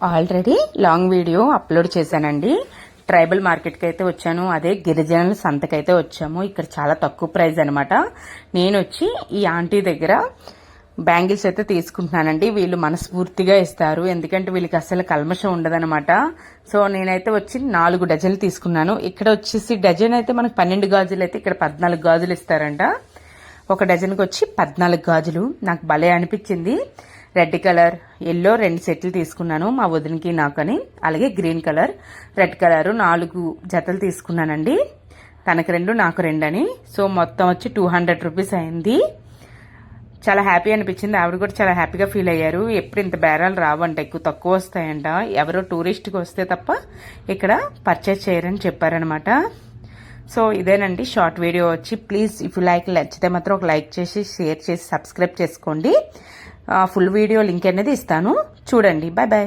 Already long video upload చేశానండి. Tribal మార్కెట్కి అయితే వచ్చాను, అదే గిరిజనుల సంతకైతే వచ్చాము. ఇక్కడ చాలా తక్కువ ప్రైస్ అనమాట. నేను వచ్చి ఈ ఆంటీ దగ్గర బ్యాంగిల్స్ అయితే తీసుకుంటున్నానండి. వీళ్ళు మనస్ఫూర్తిగా ఇస్తారు, ఎందుకంటే వీళ్ళకి అసలు కల్మషం ఉండదనమాట. సో నేనైతే వచ్చి 4 డజన్లు తీసుకున్నాను. ఇక్కడ వచ్చేసి డజన్ అయితే మనకు 12 గాజులు అయితే ఇక్కడ 14 గాజులు ఇస్తారంట. ఒక డజన్కి వచ్చి 14 గాజులు. నాకు భలే అనిపించింది. రెడ్ కలర్, ఎల్లో 2 సెట్లు తీసుకున్నాను మా వదినకి నాకని. అలాగే గ్రీన్ కలర్, రెడ్ కలర్ 4 జతలు తీసుకున్నానండి. తనకు 2 నాకు 2 అని. సో మొత్తం వచ్చి 200 రూపీస్ అయింది. చాలా హ్యాపీ అనిపించింది. ఆవిడ కూడా చాలా హ్యాపీగా ఫీల్ అయ్యారు. ఎప్పుడు ఇంత బేరాలు రావంట, ఎక్కువ తక్కువ వస్తాయంట. ఎవరో టూరిస్ట్కి వస్తే తప్ప ఇక్కడ పర్చేస్ చేయరని చెప్పారనమాట. సో ఇదేనండి షార్ట్ వీడియో వచ్చి. ప్లీజ్ ఇఫ్ యూ లైక్, నచ్చితే మాత్రం ఒక లైక్ చేసి షేర్ చేసి సబ్స్క్రైబ్ చేసుకోండి. ఫుల్ వీడియో లింక్ అనేది ఇస్తాను, చూడండి. Bye bye.